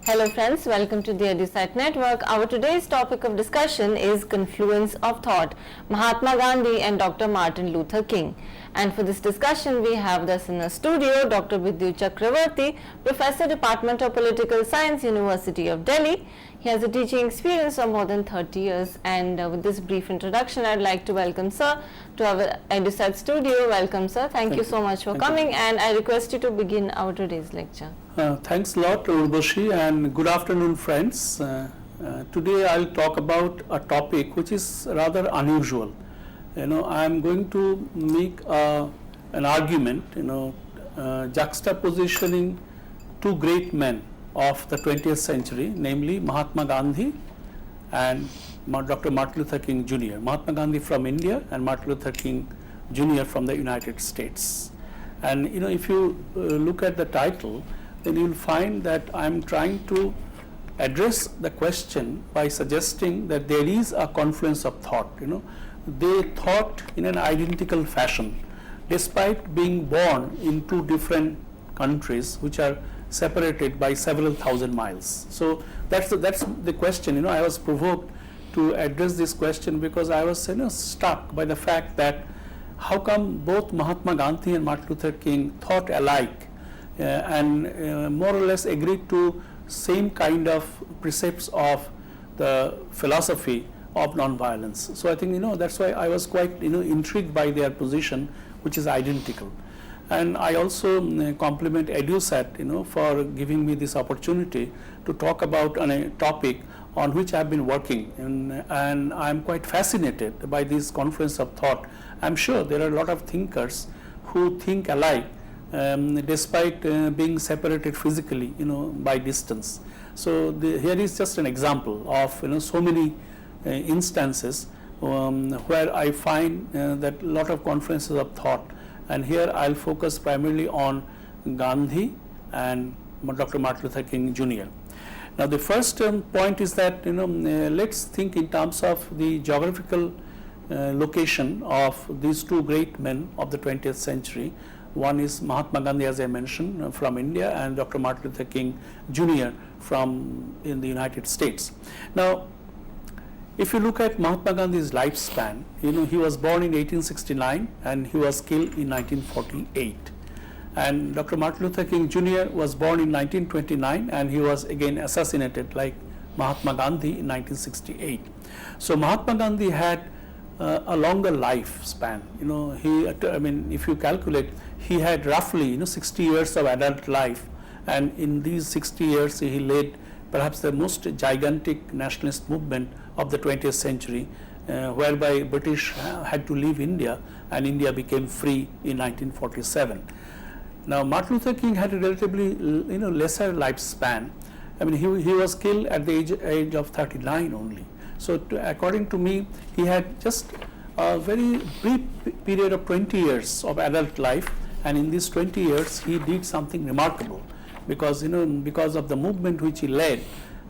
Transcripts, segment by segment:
Hello friends, welcome to the EduSite Network. Our today's topic of discussion is Confluence of Thought, Mahatma Gandhi and Dr. Martin Luther King. And for this discussion, we have thus in the studio Dr. Vidyu Chakravarti, Professor, Department of Political Science, University of Delhi. He has a teaching experience of more than 30 years. And with this brief introduction, I'd like to welcome Sir to our EduSite studio. Welcome, Sir. Thank you so much for coming. And I request you to begin our today's lecture. Thanks a lot, Urvashi, and good afternoon, friends. Today I'll talk about a topic which is rather unusual. I'm going to make an argument, juxtapositioning two great men of the 20th century, namely Mahatma Gandhi and Dr. Martin Luther King Jr. Mahatma Gandhi from India and Martin Luther King Jr. from the United States. And if you look at the title, then you will find that I am trying to address the question by suggesting that there is a confluence of thought. They thought in an identical fashion, despite being born in two different countries which are separated by several thousand miles. So that's the question. I was provoked to address this question because I was struck by the fact that how come both Mahatma Gandhi and Martin Luther King thought alike and more or less agreed to same kind of precepts of the philosophy of non-violence. So I think that's why I was quite intrigued by their position, which is identical. And I also compliment EduSat for giving me this opportunity to talk about a topic on which I have been working, and I am quite fascinated by this confluence of thought. I am sure there are a lot of thinkers who think alike despite being separated physically by distance. So here is just an example of so many instances where I find that a lot of confluences of thought, and here I'll focus primarily on Gandhi and Dr. Martin Luther King Jr. Now the first point is that let's think in terms of the geographical location of these two great men of the 20th century. One is Mahatma Gandhi, as I mentioned, from India, and Dr. Martin Luther King Jr. from in the United States. Now, if you look at Mahatma Gandhi's lifespan, he was born in 1869 and he was killed in 1948. And Dr. Martin Luther King Jr. was born in 1929 and he was again assassinated like Mahatma Gandhi in 1968. So Mahatma Gandhi had a longer lifespan. If you calculate, he had roughly 60 years of adult life, and in these 60 years he led perhaps the most gigantic nationalist movement of the 20th century, whereby British had to leave India and India became free in 1947. Now Martin Luther King had a relatively lesser lifespan. He was killed at the age of 39 only. So according to me, he had just a very brief period of 20 years of adult life, and in these 20 years he did something remarkable, because because of the movement which he led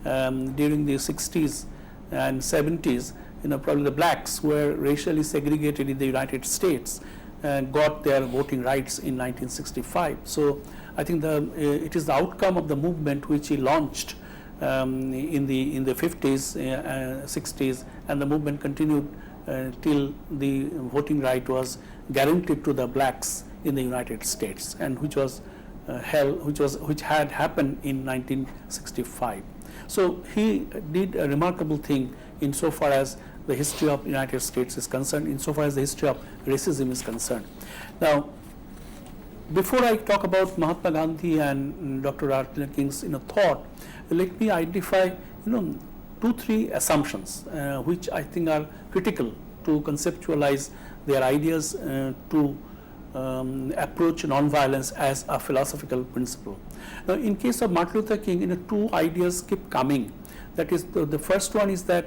during the 60s and 70s. Probably the blacks were racially segregated in the United States and got their voting rights in 1965. So I think it is the outcome of the movement which he launched in the 50s, 60s, and the movement continued till the voting right was guaranteed to the blacks in the United States, and which had happened in 1965. So he did a remarkable thing insofar as the history of the United States is concerned, insofar as the history of racism is concerned. Now, before I talk about Mahatma Gandhi and Dr. Martin Luther King's thought, let me identify 2-3 assumptions which I think are critical to conceptualize their ideas to approach non-violence as a philosophical principle. Now, in case of Martin Luther King, two ideas keep coming. That is, the first one is that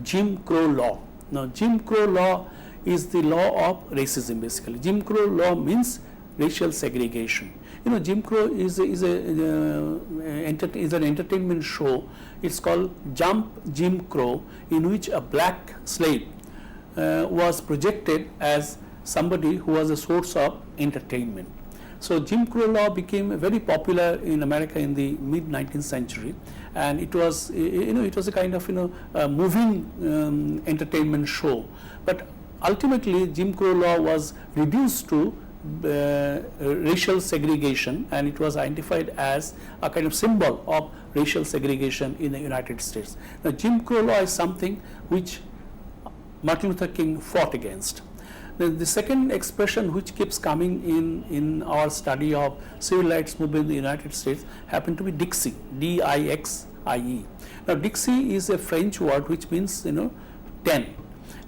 Jim Crow law. Now, Jim Crow law is the law of racism. Basically, Jim Crow law means racial segregation. Jim Crow is an entertainment show. It's called Jump Jim Crow, in which a black slave was projected as somebody who was a source of entertainment. So Jim Crow law became very popular in America in the mid 19th century, and it was it was a kind of a moving entertainment show. But ultimately, Jim Crow law was reduced to racial segregation, and it was identified as a kind of symbol of racial segregation in the United States. Now, Jim Crow law is something which Martin Luther King fought against. The second expression which keeps coming in our study of civil rights movement in the United States happened to be Dixie, D-I-X-I-E. Now, Dixie is a French word which means 10.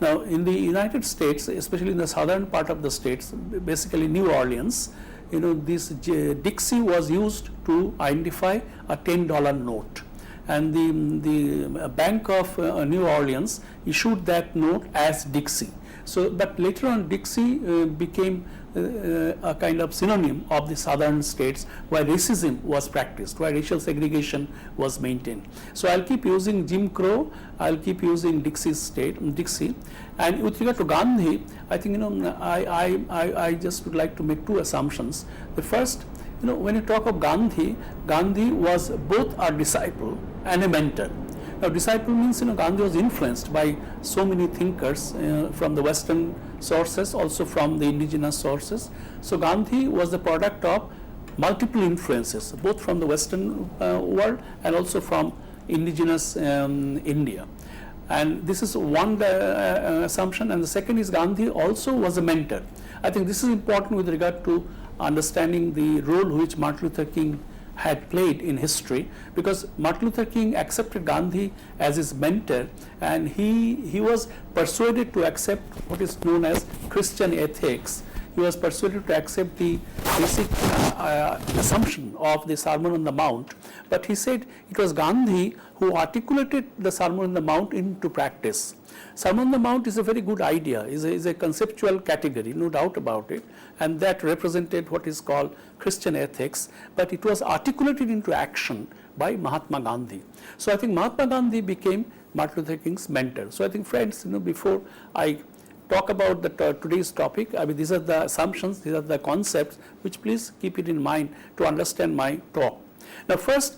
Now, in the United States, especially in the southern part of the states, basically New Orleans, this Dixie was used to identify a $10 note, and the Bank of New Orleans issued that note as Dixie. So, but later on Dixie became a kind of synonym of the southern states where racism was practiced, where racial segregation was maintained. So, I will keep using Jim Crow, I will keep using Dixie. And with regard to Gandhi, I think I just would like to make two assumptions. The first, when you talk of Gandhi, Gandhi was both a disciple and a mentor. Now, disciple means Gandhi was influenced by so many thinkers from the Western sources, also from the indigenous sources. So, Gandhi was the product of multiple influences, both from the Western world and also from indigenous India. And this is one assumption. And the second is Gandhi also was a mentor. I think this is important with regard to understanding the role which Martin Luther King had played in history, because Martin Luther King accepted Gandhi as his mentor, and he was persuaded to accept what is known as Christian ethics. He was persuaded to accept the basic assumption of the Sermon on the Mount, but he said it was Gandhi who articulated the Sermon on the Mount into practice. Sermon on the Mount is a very good idea, is a conceptual category, no doubt about it, and that represented what is called Christian ethics, but it was articulated into action by Mahatma Gandhi. So I think Mahatma Gandhi became Martin Luther King's mentor. So I think, friends, before I talk about today's topic, I mean, these are the assumptions, these are the concepts which please keep it in mind to understand my talk. Now, first,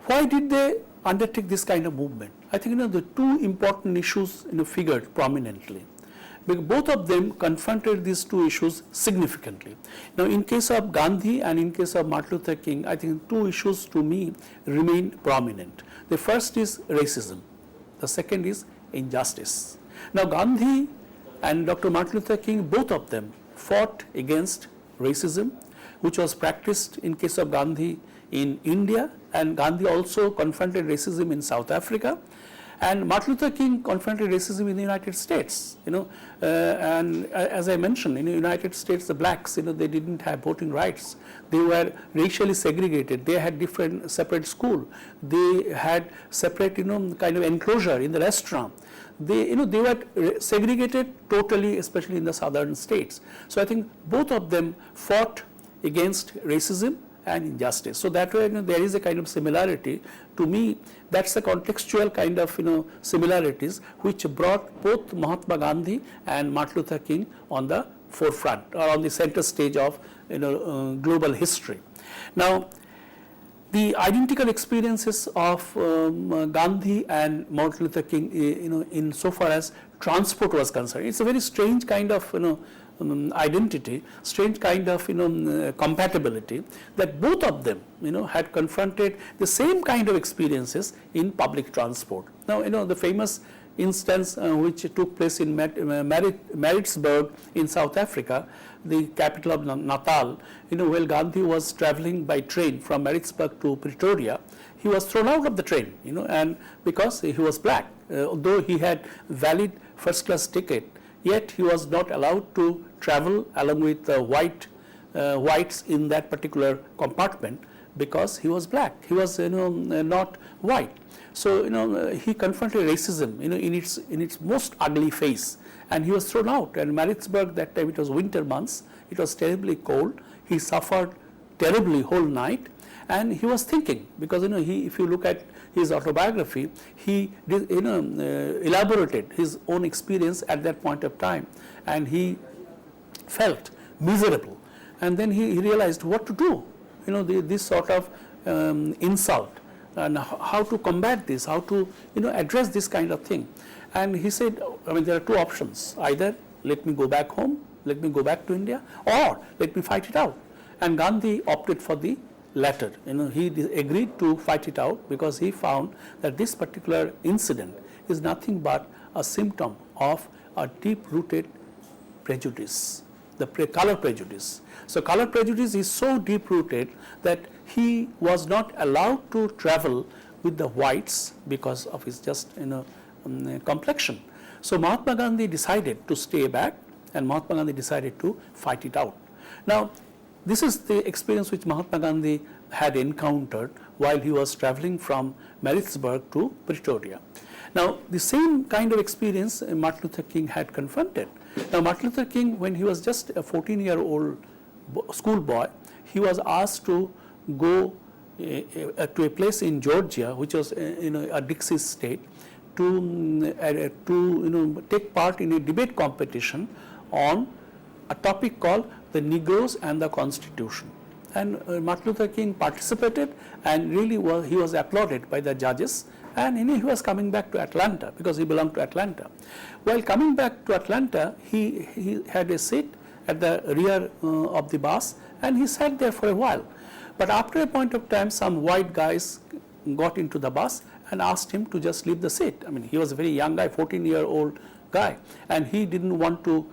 why did they undertake this kind of movement? I think the two important issues figured prominently, because both of them confronted these two issues significantly. Now, in case of Gandhi and in case of Martin Luther King, I think two issues to me remain prominent. The first is racism, the second is injustice. Now, Gandhi and Dr. Martin Luther King, both of them fought against racism, which was practiced in case of Gandhi in India, and Gandhi also confronted racism in South Africa, and Martin Luther King confronted racism in the United States. And as I mentioned, in the United States, the blacks, they didn't have voting rights. They were racially segregated. They had separate school. They had separate, kind of enclosure in the restaurant. They were segregated totally, especially in the southern states. So I think both of them fought against racism and injustice. So that way, there is a kind of similarity. To me, that's the contextual kind of similarities which brought both Mahatma Gandhi and Martin Luther King on the forefront or on the center stage of global history. Now, the identical experiences of Gandhi and Martin Luther King, in so far as transport was concerned, it's a very strange kind of identity, strange kind of compatibility, that both of them had confronted the same kind of experiences in public transport. Now, the famous instance which took place in Maritzburg in South Africa, the capital of Natal, while Gandhi was traveling by train from Maritzburg to Pretoria, he was thrown out of the train, and because he was black, although he had valid first class ticket, yet he was not allowed to travel along with whites in that particular compartment because he was black. He was not white. So he confronted racism in its most ugly face, and he was thrown out. And Maritzburg, that time it was winter months, it was terribly cold. He suffered terribly whole night, and he was thinking, because if you look at his autobiography, he elaborated his own experience at that point of time, and he felt miserable and then he realized what to do, this sort of insult, and how to combat this, how to address this kind of thing. And he said, there are two options: either let me go back home, let me go back to India, or let me fight it out. And Gandhi opted for the latter. He agreed to fight it out because he found that this particular incident is nothing but a symptom of a deep-rooted prejudice, the color prejudice. So color prejudice is so deep-rooted that he was not allowed to travel with the whites because of his just complexion. So Mahatma Gandhi decided to stay back, and Mahatma Gandhi decided to fight it out. Now, this is the experience which Mahatma Gandhi had encountered while he was traveling from Maritzburg to Pretoria. Now, the same kind of experience Martin Luther King had confronted. Now, Martin Luther King, when he was just a 14-year-old schoolboy, he was asked to go to a place in Georgia, which was a Dixie state, to take part in a debate competition on a topic called the Negroes and the Constitution. And Martin Luther King participated, and really he was applauded by the judges, and he was coming back to Atlanta because he belonged to Atlanta. While coming back to Atlanta, he had a seat at the rear of the bus, and he sat there for a while. But after a point of time, some white guys got into the bus and asked him to just leave the seat. He was a very young guy, 14-year-old guy, and he didn't want to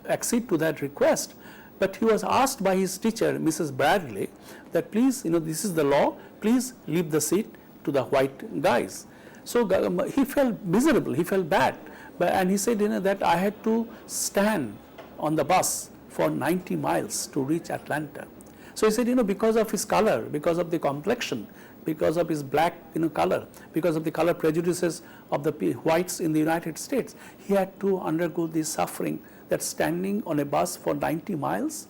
accede to that request. But he was asked by his teacher, Mrs. Bradley, that please, this is the law, please leave the seat to the white guys. So he felt miserable, he felt bad, and he said that I had to stand on the bus for 90 miles to reach Atlanta. So he said, because of his color, because of the complexion, because of his black color, because of the color prejudices of the whites in the United States, he had to undergo this suffering, that standing on a bus for 90 miles.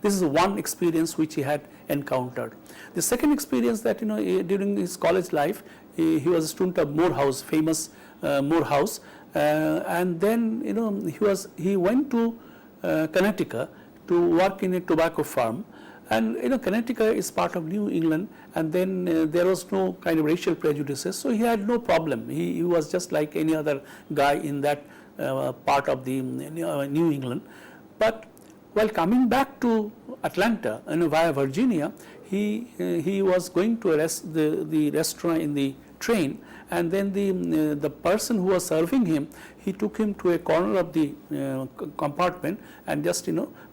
This is one experience which he had encountered. The second experience that during his college life, he was a student of Morehouse, famous Morehouse, and then he went to Connecticut to work in a tobacco farm. And Connecticut is part of New England, and then there was no kind of racial prejudices, so he had no problem. He was just like any other guy in that part of the New England. But while coming back to Atlanta via Virginia, he was going to the restaurant in the train, and then the person who was serving him, he took him to a corner of the compartment and just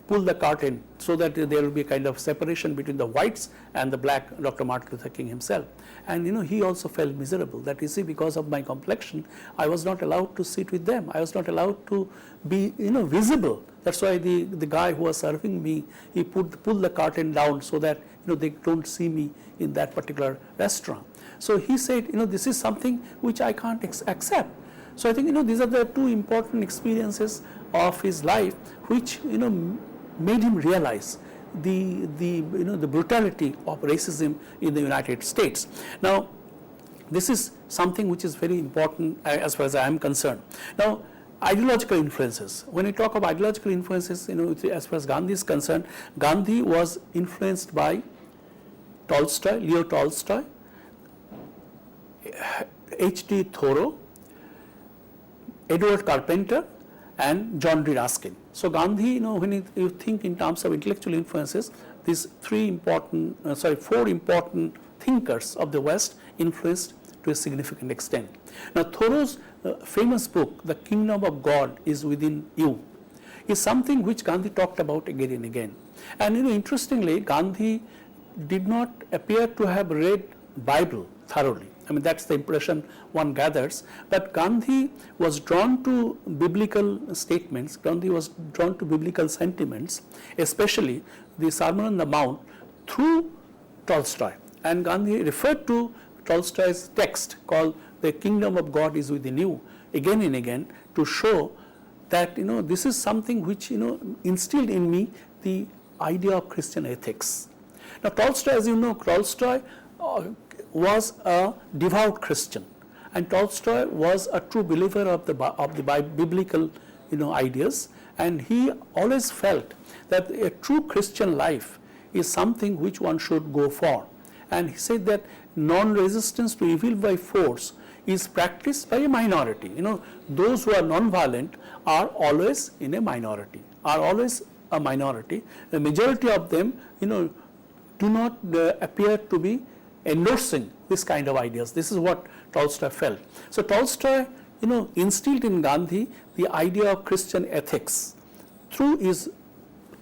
pull the curtain so that there will be a kind of separation between the whites and the black Dr. Martin Luther King himself. And he also felt miserable that because of my complexion, I was not allowed to sit with them. I was not allowed to be visible. That's why the guy who was serving me, he pulled the curtain down so that they don't see me in that particular restaurant. So he said, this is something which I can't accept. So I think these are the two important experiences of his life which made him realize the brutality of racism in the United States. Now, this is something which is very important as far as I am concerned. Now, ideological influences. When we talk of ideological influences, as far as Gandhi is concerned, Gandhi was influenced by Tolstoy, Leo Tolstoy, H.D. Thoreau, Edward Carpenter, and John D. Ruskin. So Gandhi, when you think in terms of intellectual influences, these four important thinkers of the West influenced to a significant extent. Now, Thoreau's famous book, The Kingdom of God is Within You, is something which Gandhi talked about again and again. And interestingly, Gandhi did not appear to have read Bible thoroughly. That's the impression one gathers. But Gandhi was drawn to biblical statements, Gandhi was drawn to biblical sentiments, especially the Sermon on the Mount, through Tolstoy. And Gandhi referred to Tolstoy's text called The Kingdom of God is Within You again and again to show that this is something which instilled in me the idea of Christian ethics. Now, Tolstoy, as you know, Tolstoy was a devout Christian, and Tolstoy was a true believer of the biblical ideas, and he always felt that a true Christian life is something which one should go for. And he said that non-resistance to evil by force is practiced by a minority. Those who are non-violent are always in a minority, are always a minority. The majority of them, do not appear to be endorsing this kind of ideas. This is what Tolstoy felt. So Tolstoy, instilled in Gandhi the idea of Christian ethics through his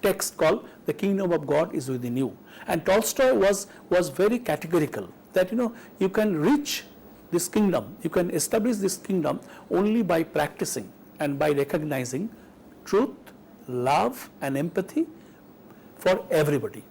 text called "The Kingdom of God is Within You." And Tolstoy was very categorical that you can reach this kingdom, you can establish this kingdom only by practicing and by recognizing truth, love, and empathy for everybody.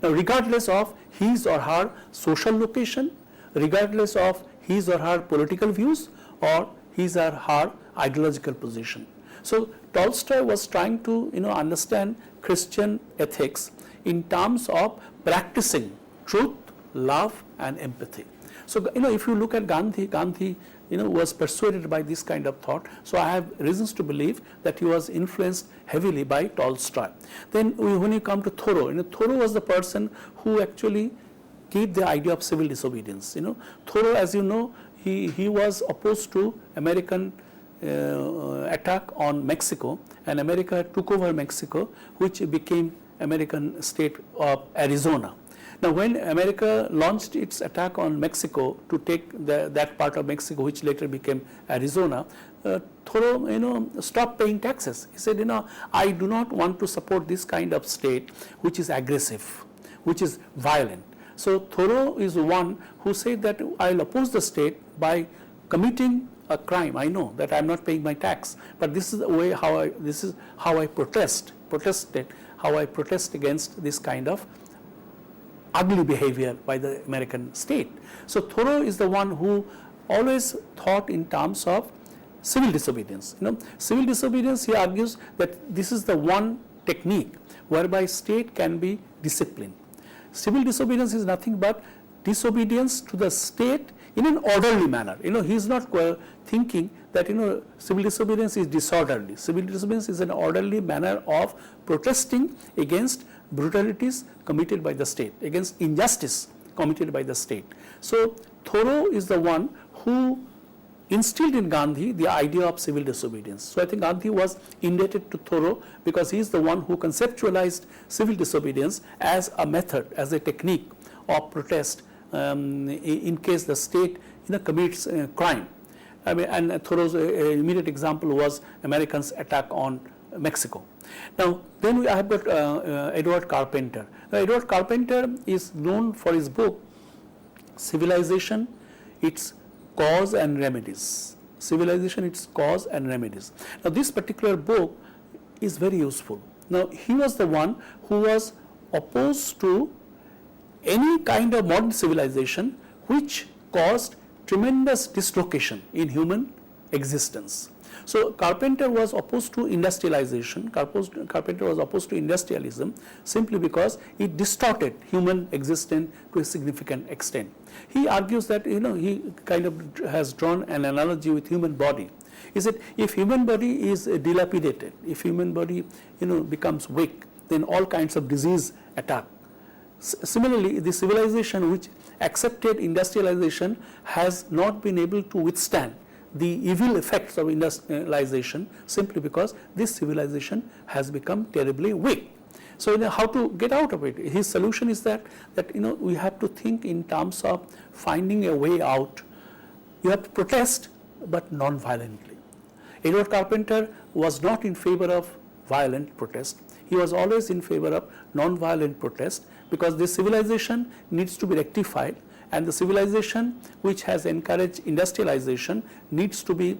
Now, regardless of his or her social location, regardless of his or her political views, or his or her ideological position. So Tolstoy was trying to understand Christian ethics in terms of practicing truth, love, and empathy. So if you look at Gandhi was persuaded by this kind of thought. So I have reasons to believe that he was influenced heavily by Tolstoy. Then when you come to Thoreau, Thoreau was the person who actually gave the idea of civil disobedience. Thoreau, as you know, he was opposed to American attack on Mexico, and America took over Mexico, which became American state of Arizona. Now, when America launched its attack on Mexico to take that part of Mexico, which later became Arizona, Thoreau, stopped paying taxes. He said, I do not want to support this kind of state which is aggressive, which is violent. So Thoreau is the one who said that I'll oppose the state by committing a crime. I know that I'm not paying my tax, but this is the way how I protest against this kind of ugly behavior by the American state. So Thoreau is the one who always thought in terms of civil disobedience. Civil disobedience, he argues that this is the one technique whereby state can be disciplined. Civil disobedience is nothing but disobedience to the state in an orderly manner. He is not thinking that civil disobedience is disorderly. Civil disobedience is an orderly manner of protesting against brutalities committed by the state, against injustice committed by the state. So Thoreau is the one who instilled in Gandhi the idea of civil disobedience. So I think Gandhi was indebted to Thoreau because he is the one who conceptualized civil disobedience as a method, as a technique of protest in case the state commits crime. And Thoreau's immediate example was Americans' attack on Mexico. Now, then I have got Edward Carpenter. Now, Edward Carpenter is known for his book Civilization, Its Cause and Remedies. Civilization, Its Cause and Remedies. Now, this particular book is very useful. Now, he was the one who was opposed to any kind of modern civilization which caused tremendous dislocation in human existence. So Carpenter was opposed to industrialization. Carpenter was opposed to industrialism simply because it distorted human existence to a significant extent. He argues that he kind of has drawn an analogy with human body. Is that if human body is dilapidated, if human body becomes weak, then all kinds of disease attack. Similarly, the civilization which accepted industrialization has not been able to withstand the evil effects of industrialization simply because this civilization has become terribly weak. So how to get out of it? His solution is that we have to think in terms of finding a way out. You have to protest, but non-violently. Edward Carpenter was not in favor of violent protest. He was always in favor of non-violent protest because this civilization needs to be rectified, and the civilization which has encouraged industrialization needs to be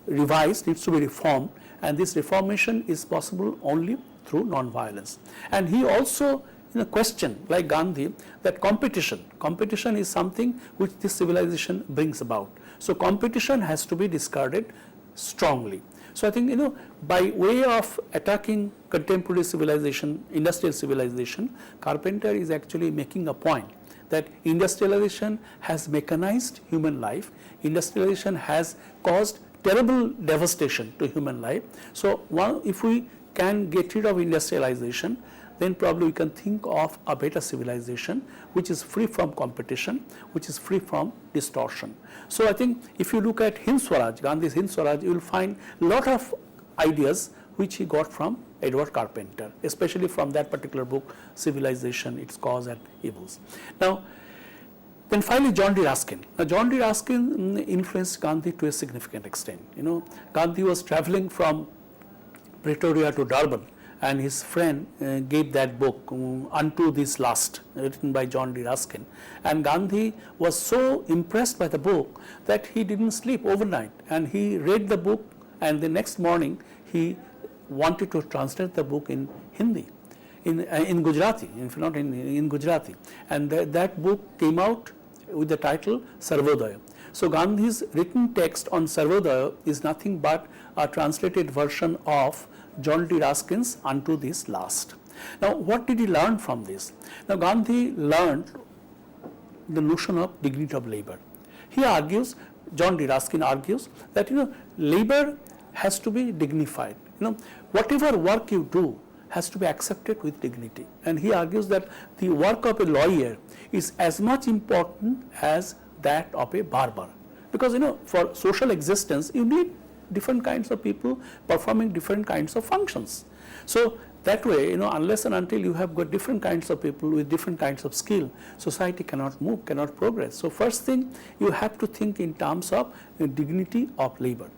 revised, needs to be reformed, and this reformation is possible only through non-violence. And he also questioned, like Gandhi, that competition is something which this civilization brings about. So competition has to be discarded strongly. So I think by way of attacking contemporary civilization, industrial civilization, Carpenter is actually making a point that industrialization has mechanized human life, industrialization has caused terrible devastation to human life. So if we can get rid of industrialization, then probably we can think of a better civilization which is free from competition, which is free from distortion. So I think if you look at Hind Swaraj, Gandhi's Hind Swaraj, you will find a lot of ideas which he got from Edward Carpenter, especially from that particular book, Civilization, Its Cause and Evils. Now, then finally John D. Ruskin. Now John D. Ruskin influenced Gandhi to a significant extent. Gandhi was traveling from Pretoria to Durban, and his friend gave that book, Unto This Last, written by John D. Ruskin. And Gandhi was so impressed by the book that he didn't sleep overnight, and he read the book, and the next morning he wanted to translate the book in Hindi, in Gujarati, if not in Gujarati. And that book came out with the title Sarvodaya. So Gandhi's written text on Sarvodaya is nothing but a translated version of John D. Ruskin's Unto This Last. Now, what did he learn from this? Now, Gandhi learned the notion of dignity of labor. He argues, John D. Ruskin argues that labor has to be dignified. Whatever work you do has to be accepted with dignity. And he argues that the work of a lawyer is as much important as that of a barber, because for social existence you need different kinds of people performing different kinds of functions. So that way, unless and until you have got different kinds of people with different kinds of skill, society cannot move, cannot progress. So first thing, you have to think in terms of the dignity of labor.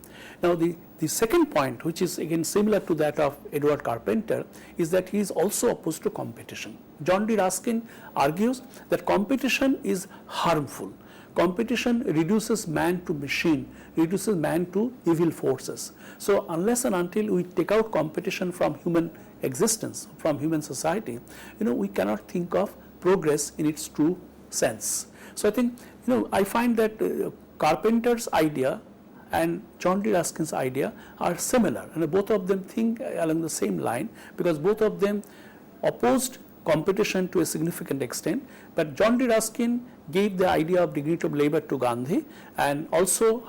Now the second point, which is again similar to that of Edward Carpenter, is that he is also opposed to competition. John D. Ruskin argues that competition is harmful. Competition reduces man to machine, reduces man to evil forces. So unless and until we take out competition from human existence, from human society, we cannot think of progress in its true sense. So I think, I find that Carpenter's idea and John D. Ruskin's idea are similar, and both of them think along the same line, because both of them opposed competition to a significant extent. But John D. Ruskin gave the idea of dignity of labor to Gandhi, and also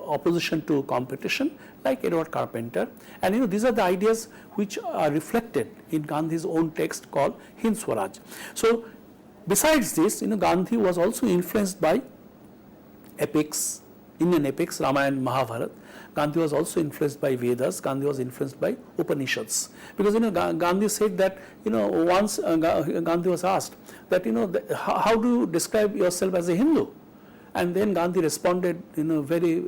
opposition to competition, like Edward Carpenter. And these are the ideas which are reflected in Gandhi's own text called Hind Swaraj. So besides this, Gandhi was also influenced by epics, Indian epics, Ramayana and Mahabharata. Gandhi was also influenced by Vedas. Gandhi was influenced by Upanishads, because Gandhi said that once Gandhi was asked that how do you describe yourself as a Hindu, and then Gandhi responded very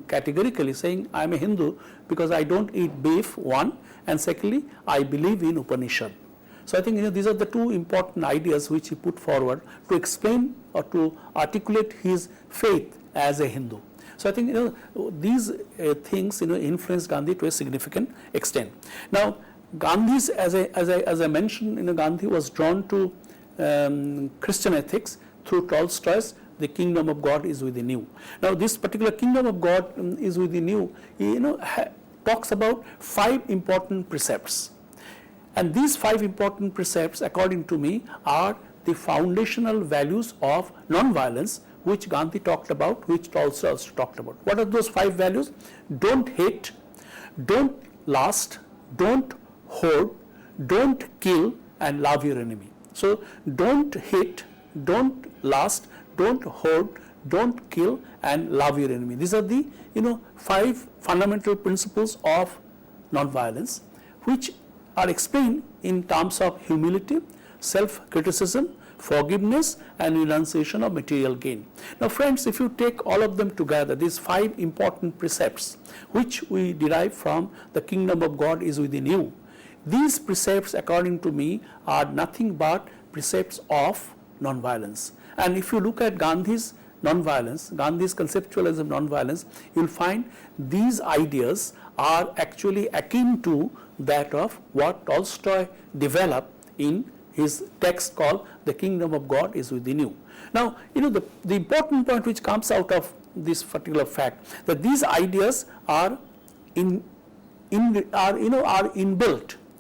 categorically, saying, I am a Hindu because I don't eat beef, one, and secondly I believe in Upanishad. So I think these are the two important ideas which he put forward to explain or to articulate his faith as a Hindu. So I think these things influenced Gandhi to a significant extent. Now Gandhi's, as I mentioned, Gandhi was drawn to Christian ethics through Tolstoy's The Kingdom of God is Within You. Now this particular Kingdom of God is Within You, talks about 5 important precepts, and these 5 important precepts, according to me, are the foundational values of non-violence, which Gandhi talked about, which Tolstoy also talked about. What are those 5 values? Don't hate, don't lust, don't hoard, don't kill, and love your enemy. So don't hate, don't lust, don't hoard, don't kill, and love your enemy. These are the 5 fundamental principles of non-violence, which are explained in terms of humility, self-criticism, forgiveness, and renunciation of material gain. Now friends, if you take all of them together, these 5 important precepts which we derive from the Kingdom of God is Within You, these precepts, according to me, are nothing but precepts of non-violence. And if you look at Gandhi's non-violence, Gandhi's conceptualism of non-violence, you will find these ideas are actually akin to that of what Tolstoy developed in his text called The Kingdom of God is Within You. Now, the important point which comes out of this particular fact, that these ideas are inbuilt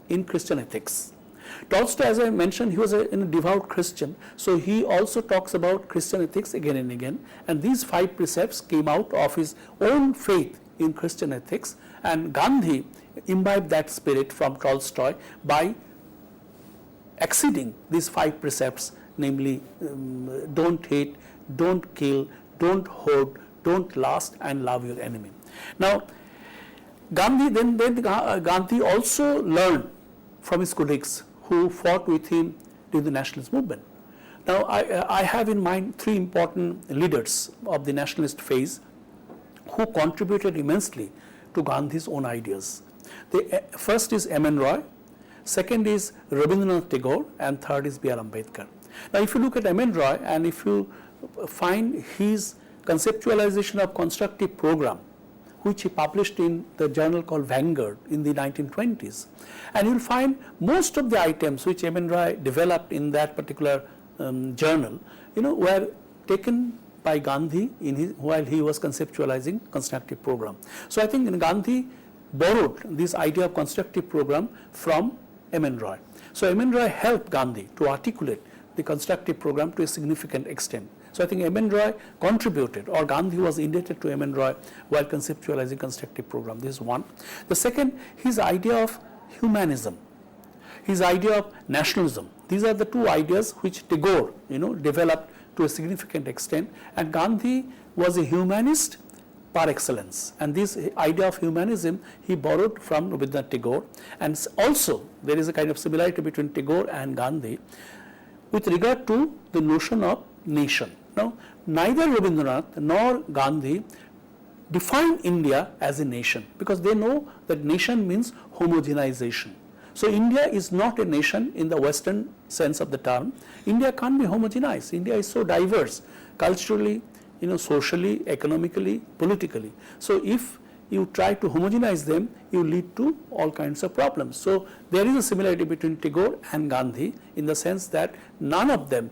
in Christian ethics. Tolstoy, as I mentioned, he was a devout Christian, so he also talks about Christian ethics again and again, and these 5 precepts came out of his own faith in Christian ethics, And Gandhi imbibed that spirit from Tolstoy by exceeding these 5 precepts, namely don't hate, don't kill, don't hoard, don't lust, and love your enemy. Now, Gandhi also learned from his colleagues who fought with him during the nationalist movement. Now, I have in mind 3 important leaders of the nationalist phase who contributed immensely to Gandhi's own ideas. The first is M.N. Roy, second is Rabindranath Tagore, and third is B.R. Ambedkar. Now, if you look at M.N. Roy and if you find his conceptualization of constructive program, which he published in the journal called Vanguard in the 1920s, and you will find most of the items which M.N. Roy developed in that particular journal, were taken by Gandhi while he was conceptualizing constructive program. So I think Gandhi borrowed this idea of constructive program from M.N. Roy. So M.N. Roy helped Gandhi to articulate the constructive program to a significant extent. So I think M.N. Roy contributed, or Gandhi was indebted to M.N. Roy while conceptualizing constructive program. This is one. The second, his idea of humanism, his idea of nationalism. These are the 2 ideas which Tagore, developed to a significant extent, and Gandhi was a humanist par excellence, and this idea of humanism he borrowed from Rabindranath Tagore. And also there is a kind of similarity between Tagore and Gandhi with regard to the notion of nation. Now, neither Rabindranath nor Gandhi define India as a nation, because they know that nation means homogenization. So India is not a nation in the Western sense of the term. India can't be homogenized. India is so diverse culturally, socially, economically, politically. So if you try to homogenize them, you lead to all kinds of problems. So there is a similarity between Tagore and Gandhi in the sense that none of them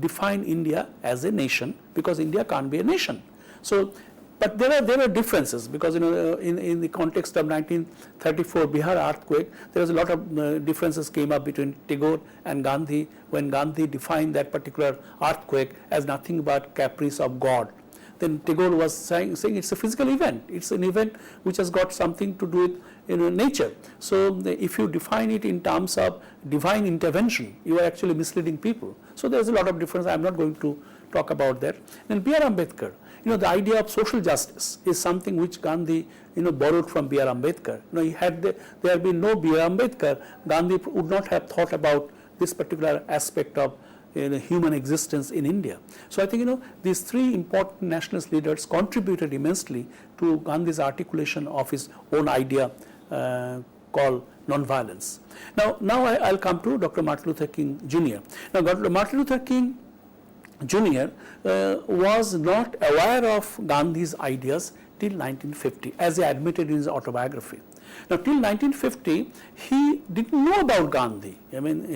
define India as a nation, because India can't be a nation. So, but there are differences, because in the context of 1934 Bihar earthquake, there was a lot of differences came up between Tagore and Gandhi when Gandhi defined that particular earthquake as nothing but caprice of God. Then Tagore was saying it's a physical event. It's an event which has got something to do with nature. So if you define it in terms of divine intervention, you are actually misleading people. So there's a lot of difference. I'm not going to talk about that. And B.R. Ambedkar, the idea of social justice is something which Gandhi, borrowed from B.R. Ambedkar. Had there had been no B.R. Ambedkar, Gandhi would not have thought about this particular aspect of human existence in India. So I think these 3 important nationalist leaders contributed immensely to Gandhi's articulation of his own idea called non-violence. Now I'll come to Dr. Martin Luther King Jr. Now Dr. Martin Luther King Jr. Was not aware of Gandhi's ideas till 1950, as he admitted in his autobiography. Now, till 1950, he didn't know about Gandhi.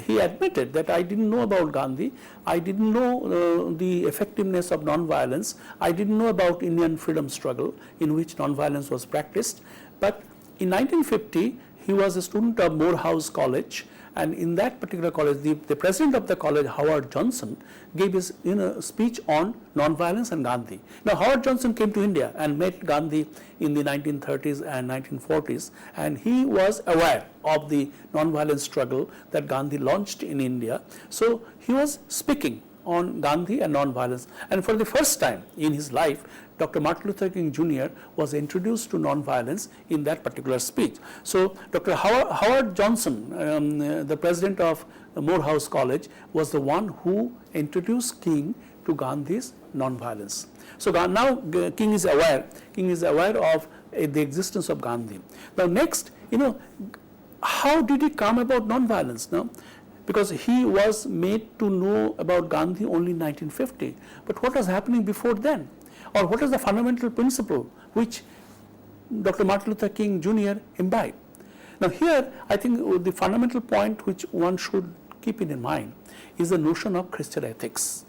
He admitted that I didn't know about Gandhi. I didn't know the effectiveness of non-violence. I didn't know about Indian freedom struggle in which non-violence was practiced. But in 1950, he was a student of Morehouse College, and in that particular college, the president of the college, Howard Johnson, gave his speech on non-violence and Gandhi. Now, Howard Johnson came to India and met Gandhi in the 1930s and 1940s, and he was aware of the non-violence struggle that Gandhi launched in India. So he was speaking on Gandhi and non-violence, and for the first time in his life, Dr. Martin Luther King Jr. was introduced to non-violence in that particular speech. So Dr. Howard Johnson, the president of Morehouse College, was the one who introduced King to Gandhi's non-violence. So now King is aware of the existence of Gandhi. Now next, how did he come about non-violence now? Because he was made to know about Gandhi only in 1950. But what was happening before then? Or what is the fundamental principle which Dr. Martin Luther King Jr. imbibed? Now here, I think the fundamental point which one should keep in mind is the notion of Christian ethics.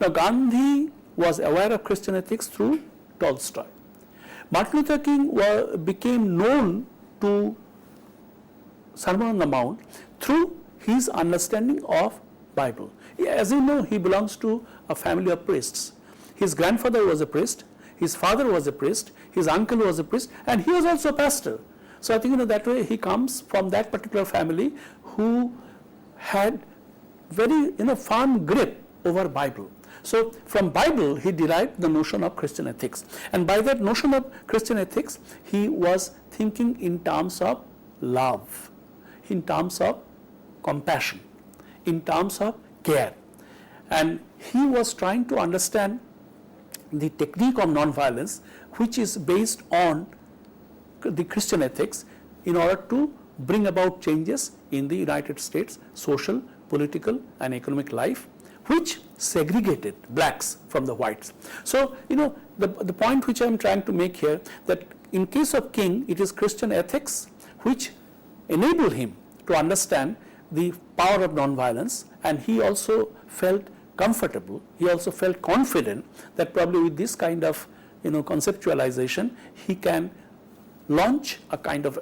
Now Gandhi was aware of Christian ethics through Tolstoy. Martin Luther King became known to Sermon on the Mount through his understanding of Bible. As you know, he belongs to a family of priests. His grandfather was a priest, his father was a priest, his uncle was a priest, and he was also a pastor. So I think that way he comes from that particular family who had very firm grip over Bible. So from Bible he derived the notion of Christian ethics, and by that notion of Christian ethics he was thinking in terms of love, in terms of compassion, in terms of care, and he was trying to understand the technique of non-violence, which is based on the Christian ethics, in order to bring about changes in the United States social, political and economic life, which segregated blacks from the whites. So the point which I am trying to make here, that in case of King, it is Christian ethics which enabled him to understand the power of non-violence, and he also felt comfortable, he also felt confident that probably with this kind of conceptualization he can launch a kind of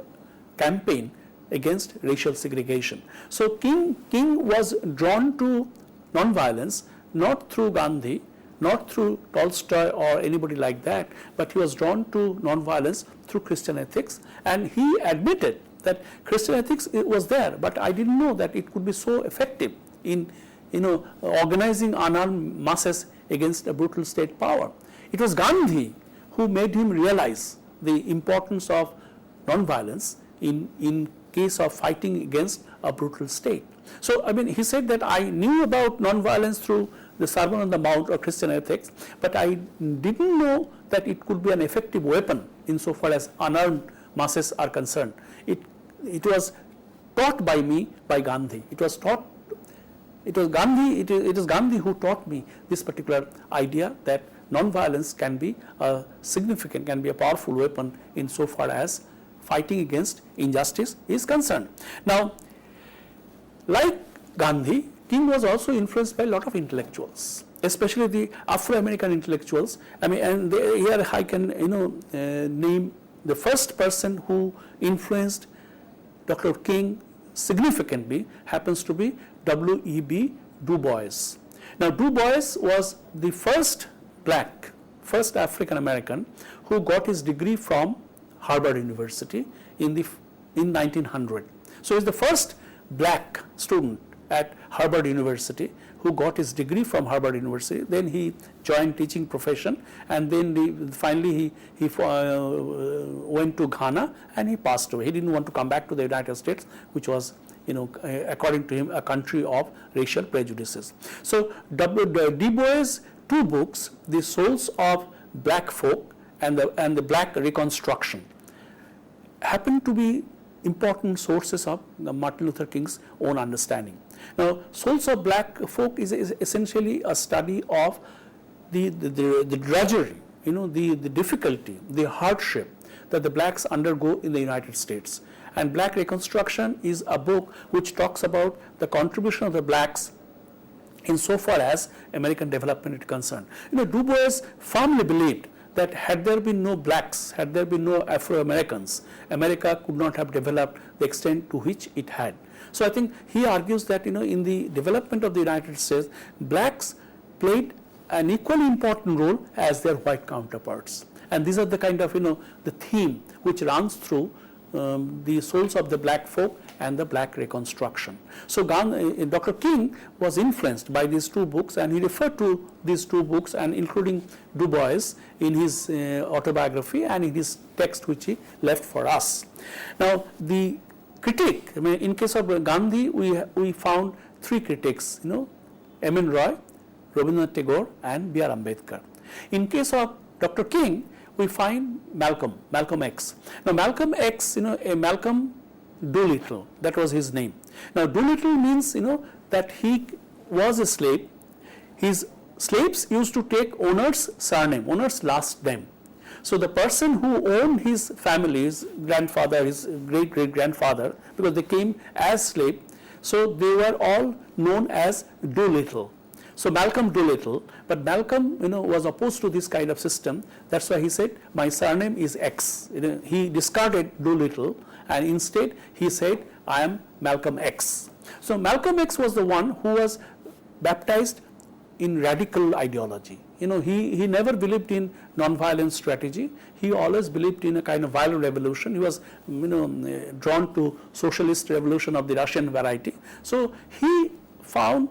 campaign against racial segregation. So King was drawn to non-violence not through Gandhi, not through Tolstoy or anybody like that, but he was drawn to non-violence through Christian ethics, and he admitted that Christian ethics was there, but I didn't know that it could be so effective in organizing unarmed masses against a brutal state power. It was Gandhi who made him realize the importance of non-violence in case of fighting against a brutal state. So I mean, he said that I knew about non-violence through the Sermon on the Mount or Christian ethics, but I didn't know that it could be an effective weapon insofar as unarmed masses are concerned. It was taught by me by Gandhi. It was Gandhi who taught me this particular idea that non-violence can be a significant, can be a powerful weapon insofar as fighting against injustice is concerned. Now, like Gandhi, King was also influenced by a lot of intellectuals, especially the Afro-American intellectuals. I mean, and here I can name the first person who influenced Dr. King significantly happens to be W.E.B. Du Bois. Now, Du Bois was the first African American who got his degree from Harvard University in 1900. So, he is the first black student at Harvard University who got his degree from Harvard University. Then he joined teaching profession, and then finally he went to Ghana and he passed away. He didn't want to come back to the United States, which was according to him a country of racial prejudices. So Du Bois' two books, The Souls of Black Folk and the Black Reconstruction, happen to be important sources of Martin Luther King's own understanding. Now, Souls of Black Folk is essentially a study of the drudgery, the difficulty, the hardship that the blacks undergo in the United States. And Black Reconstruction is a book which talks about the contribution of the blacks insofar as American development is concerned. Du Bois firmly believed that had there been no blacks, had there been no Afro-Americans, America could not have developed the extent to which it had. So I think he argues that in the development of the United States, blacks played an equally important role as their white counterparts. And these are the kind of the theme which runs through the Souls of the Black Folk and the Black Reconstruction. So Dr. King was influenced by these two books, and he referred to these two books, and including Du Bois in his autobiography and in his text which he left for us. Now, the critique, I mean, in case of Gandhi, we found three critics, M.N. Roy, Rabindranath Tagore and B.R. Ambedkar. In case of Dr. King, we find Malcolm X. Now, Malcolm X, Malcolm Doolittle, that was his name. Now, Doolittle means, that he was a slave. His slaves used to take owner's surname, owner's last name. So, the person who owned his family, his grandfather, his great-great-grandfather, because they came as slaves, so they were all known as Doolittle. So Malcolm Doolittle, but Malcolm, was opposed to this kind of system. That's why he said, my surname is X. He discarded Doolittle, and instead he said, I am Malcolm X. So Malcolm X was the one who was baptized in radical ideology. He never believed in non-violent strategy. He always believed in a kind of violent revolution. He was drawn to socialist revolution of the Russian variety. So he found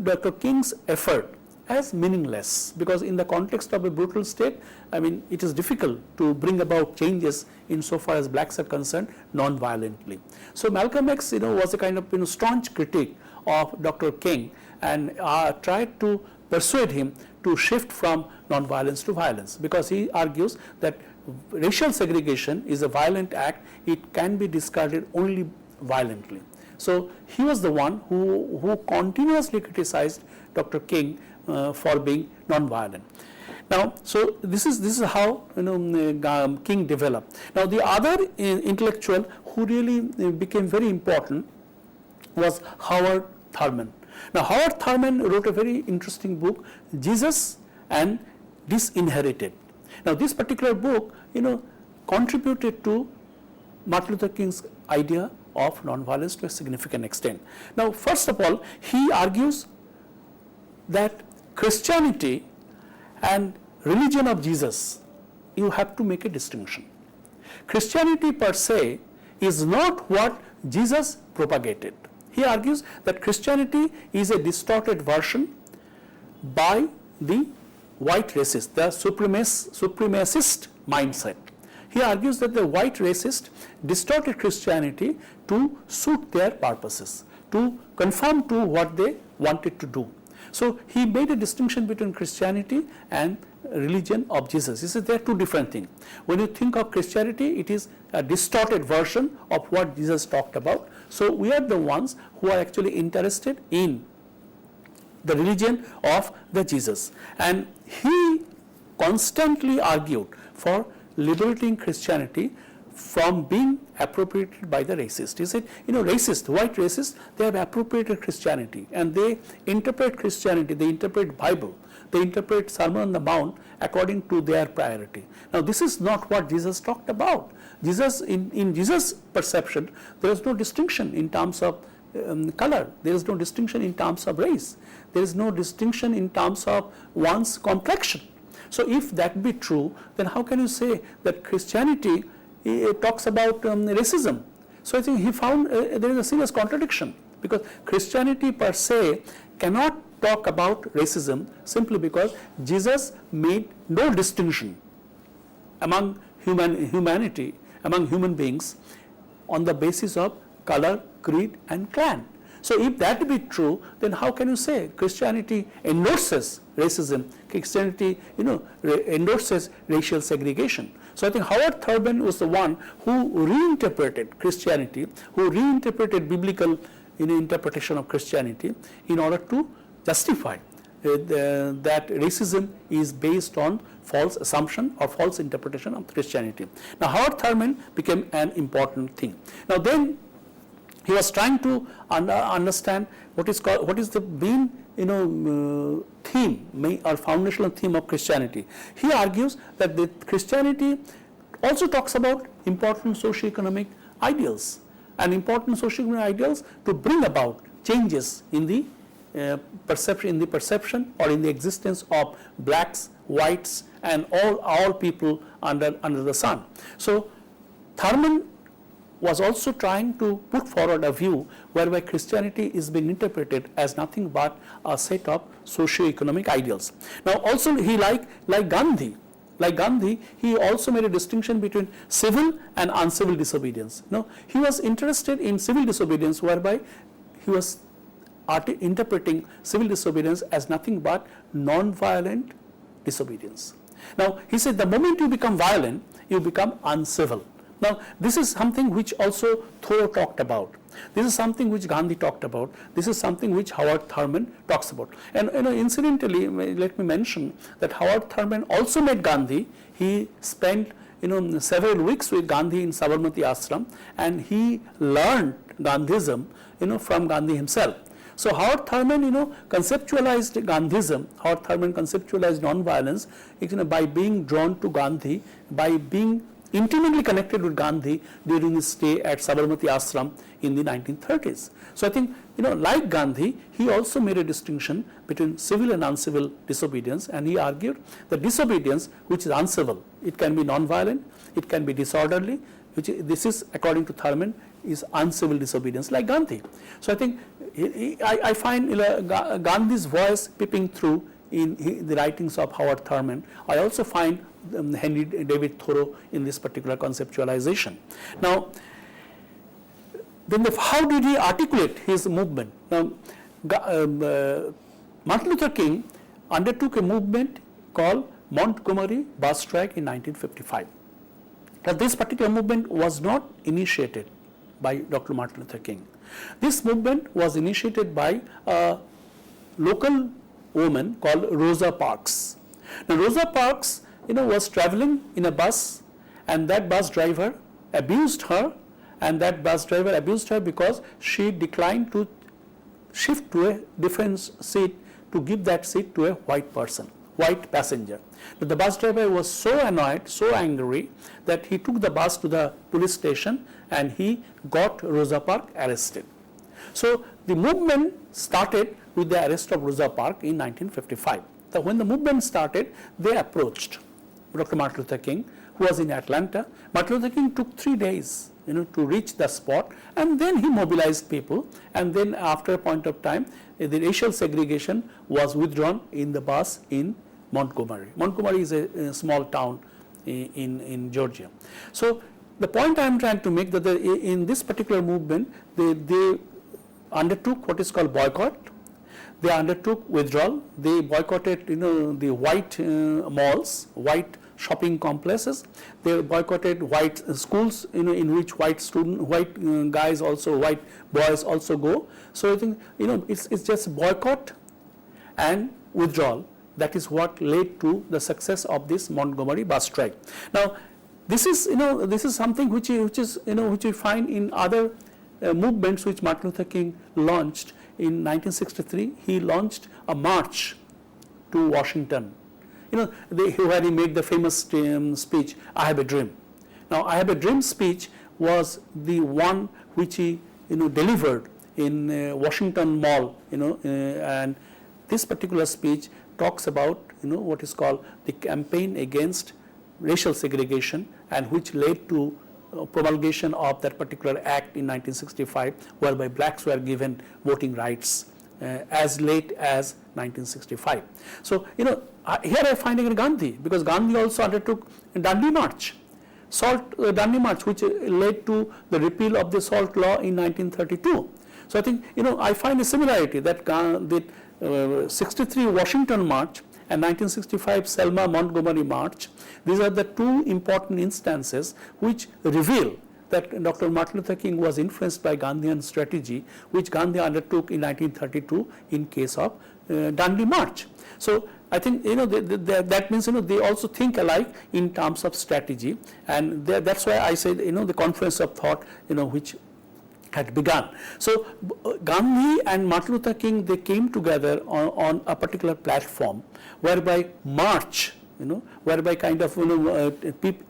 Dr. King's effort as meaningless, because in the context of a brutal state, it is difficult to bring about changes insofar as blacks are concerned non-violently. So Malcolm X was a kind of staunch critic of Dr. King, and tried to persuade him to shift from non-violence to violence, because he argues that racial segregation is a violent act. It can be discarded only violently. So he was the one who continuously criticized Dr. King for being non-violent. Now, so this is how King developed. Now, the other intellectual who really became very important was Howard Thurman. Now, Howard Thurman wrote a very interesting book, Jesus and Disinherited. Now, this particular book, contributed to Martin Luther King's idea of nonviolence to a significant extent. Now, first of all, he argues that Christianity and religion of Jesus, you have to make a distinction. Christianity per se is not what Jesus propagated. He argues that Christianity is a distorted version by the white racist, the supremacist mindset. He argues that the white racist distorted Christianity to suit their purposes, to conform to what they wanted to do. So he made a distinction between Christianity and religion of Jesus. He says they are two different things. When you think of Christianity, it is a distorted version of what Jesus talked about. So we are the ones who are actually interested in the religion of the Jesus. And he constantly argued for liberating Christianity from being appropriated by the racist. He said, racist, white racists, they have appropriated Christianity, and they interpret Christianity, they interpret Bible, they interpret Sermon on the Mount according to their priority. Now, this is not what Jesus talked about. Jesus, in Jesus' perception, there is no distinction in terms of color, there is no distinction in terms of race, there is no distinction in terms of one's complexion. So if that be true, then how can you say that Christianity talks about racism? So I think he found there is a serious contradiction, because Christianity per se cannot talk about racism simply because Jesus made no distinction among humanity, among human beings on the basis of color, creed and clan. So if that be true, then how can you say Christianity endorses racism, Christianity endorses racial segregation? So I think Howard Thurman was the one who reinterpreted Christianity, who reinterpreted biblical interpretation of Christianity in order to justify that racism is based on false assumption or false interpretation of Christianity. Now, Howard Thurman became an important thing. Now then, he was trying to understand what is the main theme or foundational theme of Christianity. He argues that the Christianity also talks about important socio-economic ideals, and important socio-economic ideals to bring about changes in the perception or in the existence of blacks, whites and all people under the sun. So Thurman was also trying to put forward a view whereby Christianity is being interpreted as nothing but a set of socio-economic ideals. Now also he like Gandhi, he also made a distinction between civil and uncivil disobedience. He was interested in civil disobedience, whereby he was interpreting civil disobedience as nothing but non-violent disobedience. Now he said the moment you become violent, you become uncivil. Now, this is something which also Thoreau talked about. This is something which Gandhi talked about. This is something which Howard Thurman talks about. And incidentally, let me mention that Howard Thurman also met Gandhi. He spent several weeks with Gandhi in Sabarmati Ashram, and he learned Gandhism from Gandhi himself. So Howard Thurman conceptualized Gandhism. Howard Thurman conceptualized non-violence by being drawn to Gandhi, by being intimately connected with Gandhi during his stay at Sabarmati Ashram in the 1930s. So I think, like Gandhi, he also made a distinction between civil and uncivil disobedience, and he argued that disobedience which is uncivil, it can be non-violent, it can be disorderly, this is, according to Thurman, is uncivil disobedience, like Gandhi. So I think I find Gandhi's voice peeping through in the writings of Howard Thurman. I also find Henry David Thoreau in this particular conceptualization. Now, then how did he articulate his movement? Now, Martin Luther King undertook a movement called Montgomery Bus Strike in 1955. Now, this particular movement was not initiated by Dr. Martin Luther King. This movement was initiated by a local woman called Rosa Parks. Now, Rosa Parks, was traveling in a bus, and that bus driver abused her, and that bus driver abused her because she declined to shift to a different seat to give that seat to a white passenger. But the bus driver was so annoyed, so angry, that he took the bus to the police station and he got Rosa Parks arrested. So the movement started with the arrest of Rosa Parks in 1955. So when the movement started, they approached Dr. Martin Luther King, who was in Atlanta. Martin Luther King took 3 days to reach the spot, and then he mobilized people, and then after a point of time, the racial segregation was withdrawn in the bus in Montgomery. Montgomery is a small town in Georgia. So the point I am trying to make that in this particular movement, they undertook what is called boycott. They undertook withdrawal. They boycotted, the white malls, white shopping complexes. They boycotted white schools, in which white guys also, white boys also go. So I think, it's just boycott and withdrawal. That is what led to the success of this Montgomery bus strike. Now, this is, this is something which we find in other movements which Martin Luther King launched. In 1963, he launched a march to Washington. Where he made the famous speech, "I Have a Dream." Now, "I Have a Dream" speech was the one which he, delivered in Washington Mall. And this particular speech talks about, what is called the campaign against racial segregation, and which led to promulgation of that particular act in 1965, whereby blacks were given voting rights as late as 1965. So, here I find again Gandhi, because Gandhi also undertook a Dandi March, Dandi March, which led to the repeal of the SALT law in 1932. So I think, I find a similarity that the 63 Washington March and 1965 Selma Montgomery March, these are the two important instances which reveal that Dr. Martin Luther King was influenced by Gandhian strategy, which Gandhi undertook in 1932 in case of Dandi March. So I think, that means, they also think alike in terms of strategy, and that's why I said, the confluence of thought, which had begun. So Gandhi and Martin Luther King, they came together on a particular platform, whereby march, whereby kind of,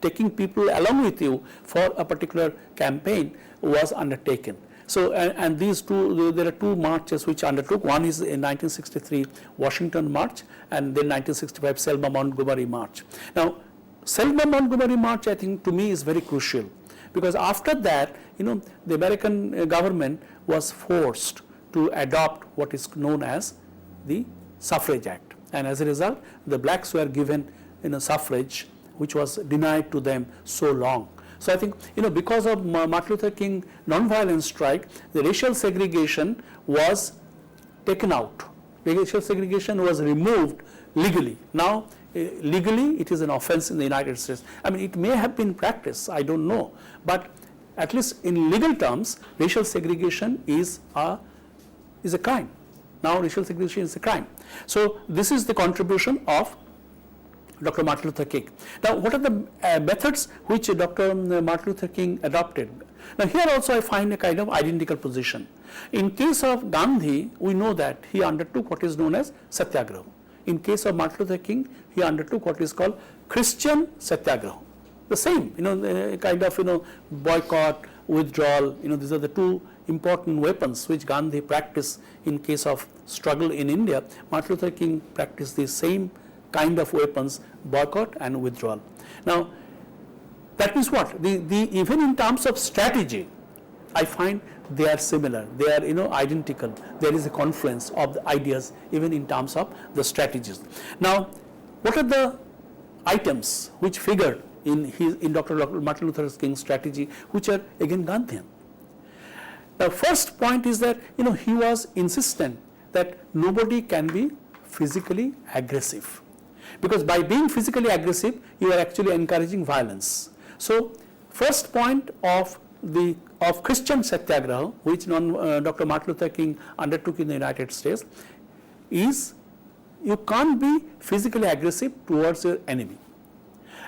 taking people along with you for a particular campaign was undertaken. So, and these two, there are two marches which undertook. One is in 1963 Washington March, and then 1965 Selma Montgomery March. Now, Selma Montgomery March, I think, to me is very crucial, because after that, the American government was forced to adopt what is known as the Suffrage Act, and as a result, the blacks were given, suffrage, which was denied to them so long. So I think, because of Martin Luther King non-violent strike, the racial segregation was taken out. Racial segregation was removed legally. Now, legally, it is an offense in the United States. I mean, it may have been practiced, I don't know, but at least in legal terms, racial segregation is a crime. Now, racial segregation is a crime. So this is the contribution of Dr. Martin Luther King. Now, what are the methods which Dr. Martin Luther King adopted? Now, here also I find a kind of identical position. In case of Gandhi, we know that he undertook what is known as Satyagraha. In case of Martin Luther King, he undertook what is called Christian Satyagraha. the same, the kind of, boycott, withdrawal, these are the two important weapons which Gandhi practiced in case of struggle in India. Martin Luther King practiced the same kind of weapons, boycott and withdrawal. Now, that means what? Even in terms of strategy, I find they are similar, they are identical. There is a confluence of the ideas even in terms of the strategies. Now, what are the items which figured in Dr. Martin Luther King's strategy, which are again Gandhian? The first point is that he was insistent that nobody can be physically aggressive, because by being physically aggressive you are actually encouraging violence. So first point of Christian Satyagraha, which Dr. Martin Luther King undertook in the United States, is you can't be physically aggressive towards your enemy.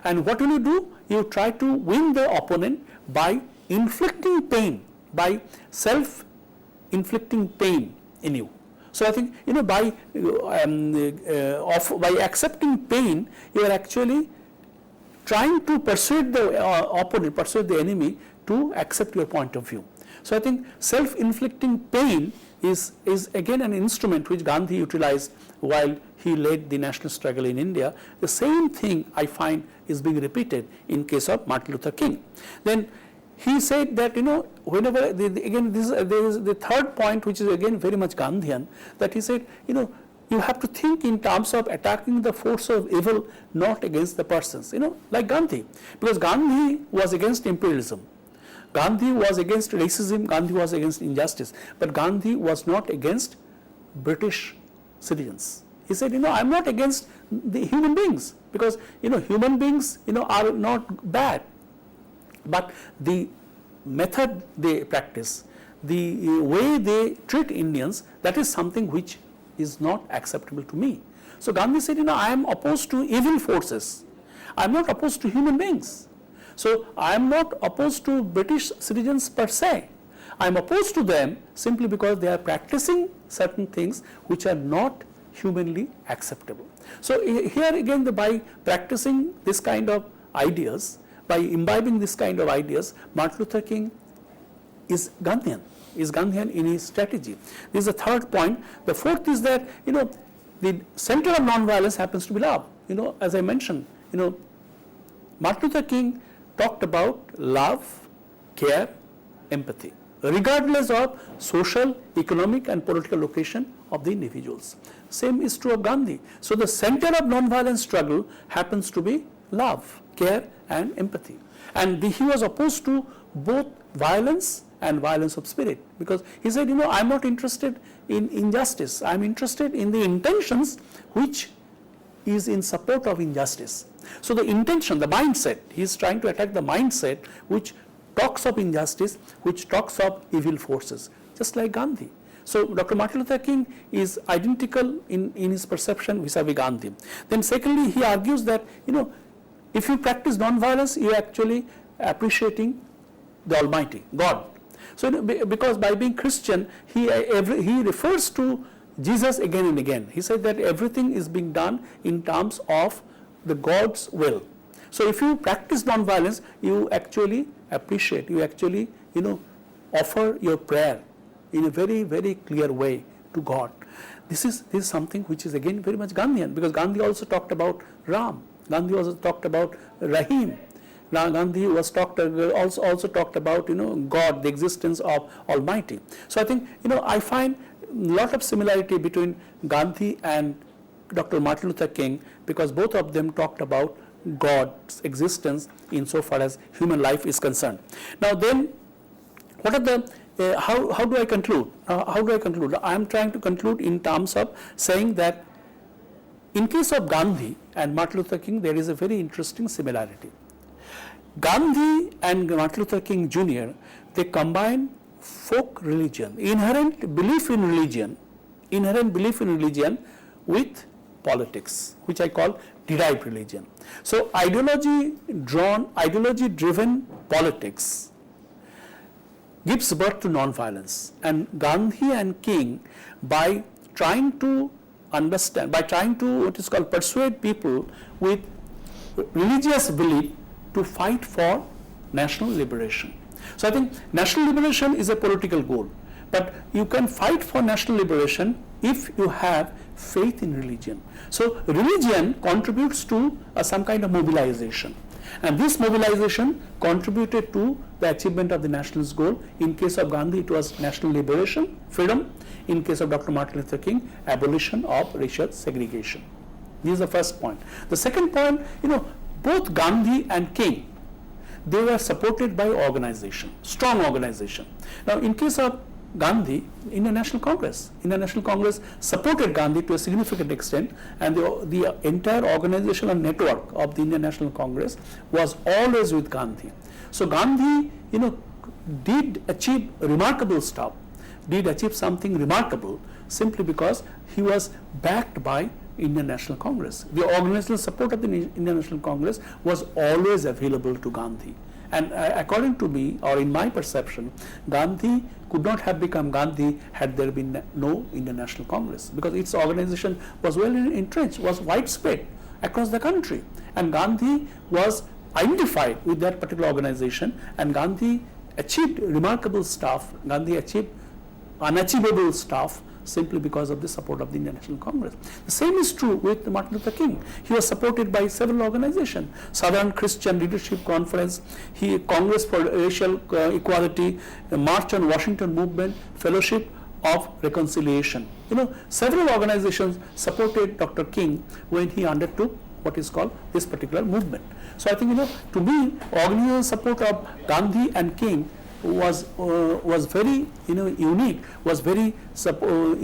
And what will you do? You try to win the opponent by inflicting pain, by self-inflicting pain in you. So I think by accepting pain, you are actually trying to persuade the opponent, persuade the enemy to accept your point of view. So I think self-inflicting pain is again an instrument which Gandhi utilized while he led the national struggle in India. The same thing I find is being repeated in case of Martin Luther King. Then he said that whenever again there is the third point, which is again very much Gandhian, that he said you have to think in terms of attacking the force of evil, not against the persons, like Gandhi, because Gandhi was against imperialism, Gandhi was against racism, Gandhi was against injustice, but Gandhi was not against British citizens. He said, I am not against the human beings, because human beings are not bad, but the method they practice, the way they treat Indians, that is something which is not acceptable to me. So Gandhi said, I am opposed to evil forces, I am not opposed to human beings. So I am not opposed to British citizens per se, I am opposed to them simply because they are practicing certain things which are not humanly acceptable. So here again, by practicing this kind of ideas, by imbibing this kind of ideas, Martin Luther King is Gandhian in his strategy. This is the third point. The fourth is that the center of non-violence happens to be love. As I mentioned, Martin Luther King talked about love, care, empathy, regardless of social, economic and political location of the individuals. Same is true of Gandhi. So the center of non-violent struggle happens to be love, care and empathy. And he was opposed to both violence and violence of spirit, because he said, I am not interested in injustice, I am interested in the intentions which is in support of injustice. So the intention, the mindset, he is trying to attack the mindset which talks of injustice, which talks of evil forces, just like Gandhi. So Dr. Martin Luther King is identical in his perception vis-a-vis Gandhi. Then secondly, he argues that if you practice non-violence, you are actually appreciating the Almighty, God. So because by being Christian, he refers to Jesus again and again. He said that everything is being done in terms of the God's will. So if you practice non-violence, you actually appreciate, you actually offer your prayer in a very, very clear way to God. This is something which is again very much Gandhian, because Gandhi also talked about Ram, Gandhi also talked about Rahim, Gandhi also talked about God, the existence of Almighty. So I think I find a lot of similarity between Gandhi and Dr. Martin Luther King, because both of them talked about God's existence insofar as human life is concerned. Now then, what are the how do I conclude? I am trying to conclude in terms of saying that in case of Gandhi and Martin Luther King, there is a very interesting similarity. Gandhi and Martin Luther King Jr., they combine folk religion, inherent belief in religion with politics, which I call derived religion. So ideology-driven politics gives birth to non-violence, and Gandhi and King, by trying to what is called persuade people with religious belief to fight for national liberation. So I think national liberation is a political goal, but you can fight for national liberation if you have faith in religion. So religion contributes to some kind of mobilization, and this mobilization contributed to the achievement of the nationalist goal. In case of Gandhi, it was national liberation, freedom. In case of Dr. Martin Luther King, abolition of racial segregation. This is the first point. The second point, both Gandhi and King, they were supported by organization, strong organization. Now, in case of Gandhi, Indian National Congress supported Gandhi to a significant extent, and the entire organizational network of the Indian National Congress was always with Gandhi. So Gandhi, did achieve remarkable stuff, did achieve something remarkable simply because he was backed by Indian National Congress. The organizational support of the Indian National Congress was always available to Gandhi. And according to me, or in my perception, Gandhi could not have become Gandhi had there been no Indian National Congress, because its organization was well entrenched, was widespread across the country. And Gandhi was identified with that particular organization, and Gandhi achieved remarkable stuff. Gandhi achieved unachievable stuff simply because of the support of the Indian National Congress. The same is true with Martin Luther King. He was supported by several organizations: Southern Christian Leadership Conference, Congress for Racial Equality, March on Washington Movement, Fellowship of Reconciliation. Several organizations supported Dr. King when he undertook what is called this particular movement. So I think, to me, organizational support of Gandhi and King was very unique, was very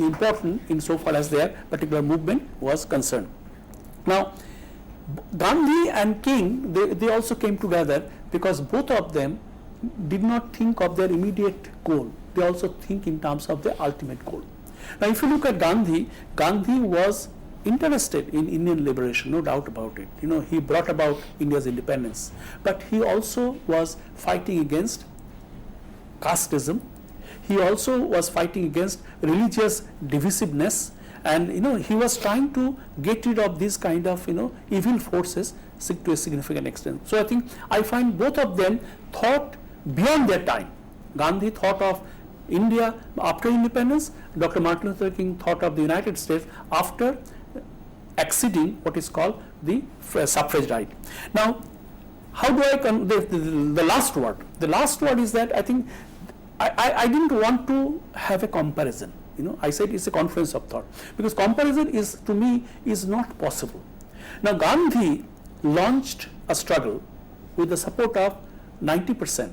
important insofar as their particular movement was concerned. Now, Gandhi and King, they also came together because both of them did not think of their immediate goal. They also think in terms of their ultimate goal. Now, if you look at Gandhi, Gandhi was interested in Indian liberation, no doubt about it. He brought about India's independence, but he also was fighting against casteism. He also was fighting against religious divisiveness, and he was trying to get rid of these kind of evil forces to a significant extent. So I find both of them thought beyond their time. Gandhi thought of India after independence. Dr. Martin Luther King thought of the United States after acceding what is called the suffrage right. Now, how do I the last word? The last word is that I think I didn't want to have a comparison. I said it's a confluence of thought, because comparison is, to me, is not possible. Now, Gandhi launched a struggle with the support of 90%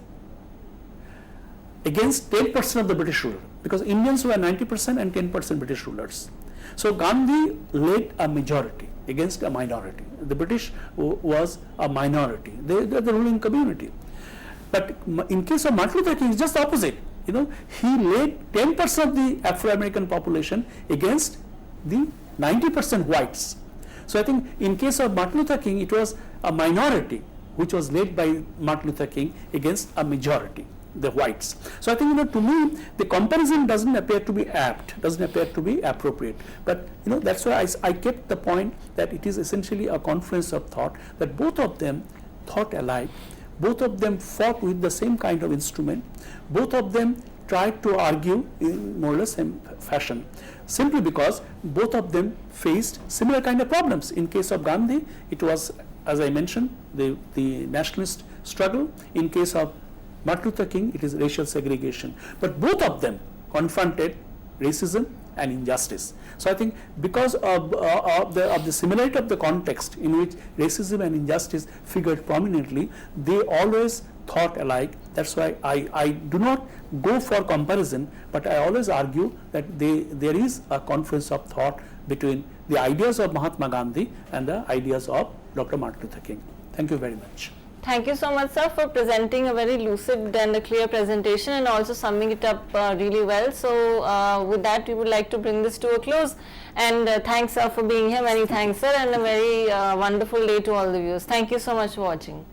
against 10% of the British ruler, because Indians were 90% and 10% British rulers. So Gandhi led a majority against a minority. The British was a minority. They are the ruling community. But in case of Martin Luther King, it's just the opposite. He led 10% of the Afro-American population against the 90% whites. So I think in case of Martin Luther King, it was a minority which was led by Martin Luther King against a majority, the whites. So I think, to me, the comparison doesn't appear to be apt, doesn't appear to be appropriate. But that's why I kept the point that it is essentially a confluence of thought, that both of them thought alike. Both of them fought with the same kind of instrument. Both of them tried to argue in more or less same fashion, simply because both of them faced similar kind of problems. In case of Gandhi, it was, as I mentioned, the nationalist struggle. In case of Martin Luther King, it is racial segregation. But both of them confronted racism and injustice. So I think because of the similarity of the context in which racism and injustice figured prominently, they always thought alike. That's why I do not go for comparison, but I always argue that there is a confluence of thought between the ideas of Mahatma Gandhi and the ideas of Dr. Martin Luther King. Thank you very much. Thank you so much, sir, for presenting a very lucid and a clear presentation, and also summing it up really well. So with that, we would like to bring this to a close, and thanks, sir, for being here. Many thanks, sir, and a very wonderful day to all the viewers. Thank you so much for watching.